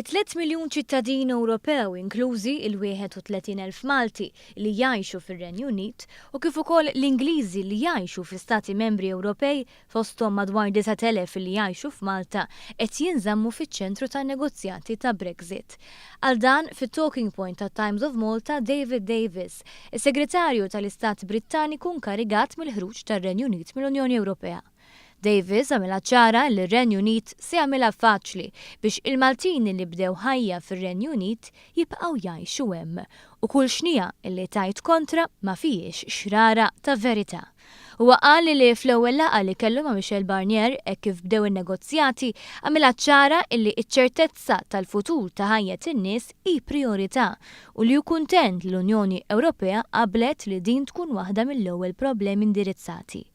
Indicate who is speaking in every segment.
Speaker 1: 3 miljun ċittadin Ewropew inklużi il-31,000 Malti li jgħixu fir-Renju Unit u kif ukoll l-Ingliżi li jgħixu fl-Stati Membri Ewropej fosthom madwar 9,000 li jgħixu f'Malta qed jinżammu fiċ-ċentru tan-negozjati ta' Brexit. Għal dan fit-talking point ta' Times of Malta David Davis, is-Segretarju tal-Istat Brittaniku inkarigat mill-ħruġ tar-Renju Unit mill-Unjoni Ewropea. Davis għamilha ċara li r-Renju Unit se jagħmilha faċli biex il-Maltini li bdew ħajja fir-Renju Unit jibqgħu jgħixu hemm u kull xnija li tajt kontra ma fihiex xrara ta' verità. Huwa qal li fl-ewwel laqgħa li kellu ma' Michel Barnier hekk kif bdew in-negozjati għamilha ċara li ċ-ċertezza tal-futur ta' ħajja in-nies hi prijorità u li hu kuntent l-Unjoni Ewropea qablet li din tkun waħda mill-ewwel problemi indirizzati.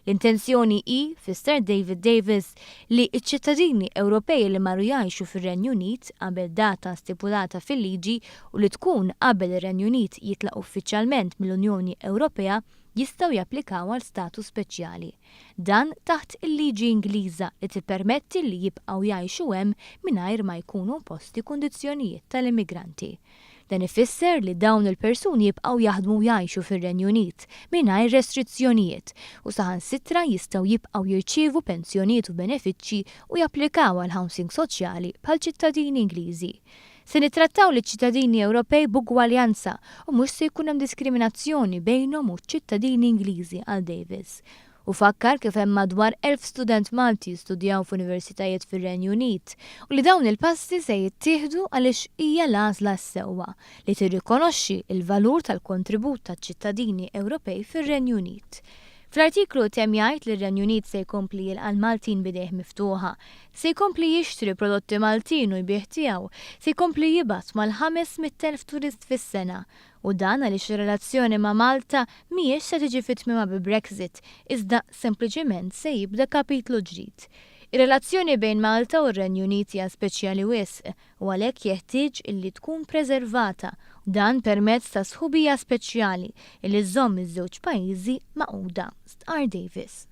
Speaker 1: L-intenzjoni hi, fisser David Davis, li ċ-ċittadini Ewropej li marru jgħixu fir-Renju Unit qabel data stipulata fil-liġi u li tkun qabel ir-Renju Unit jitlaq uffiċjalment mill-Unjoni Ewropea jistgħu japplikaw għal status speċjali. Dan taħt il-liġi Ingliża li tippermetti li jibqgħu jgħixu hemm mingħajr ma jkunu imposti kundizzjonijiet tal-immigranti. Dan ifisser li dawn il-persuni jibqgħu jaħdmu jgħixu fir-Renju Unit mingħajr restrizzjonijiet u saħansitra jistgħu jibqgħu jirċievu pensjonijiet u benefiċċji u japplikaw għal housing soċjali bħal ċittadini Ingliżi. Se nittrattaw li ċittadini Ewropej b'ugwaljanza u mhux se jkun hemm diskriminazzjoni bejnhom u ċittadini Ingliżi għal Davis. U fakkar kif hemm madwar 1000 student Malti studjaw f'universitajiet fir-Renju Unit u li dawn il-passi se jittieħdu għaliex hija l-għażla s-sewwa li tirrikonoxxi l-valur tal-kontribut taċ-ċittadini Ewropej fir-Renju Unit. Fl-artiklu temm jgħid li r-Renju Unit se jkompli jilqa' Maltin bidejh miftuħa, se jkompli jixtri prodotti Maltin u jbieħ tiegħu, se jkompli jibgħat mal-500,000 turist fis-sena. U dan għaliex ir-relazzjoni ma' Malta mhijiex se tiġi fitmima bi Brexit, iżda sempliċement se jibda kapitlu ġdid. Ir-relazzjoni bejn Malta u r-Renju Unit hija speċjali wisq u għalhekk jeħtieġ illi tkun preservata u dan permezz ta' sħubija speċjali illi żżomm iż-żewġ pajjiżi magħquda. Stqarr Davis.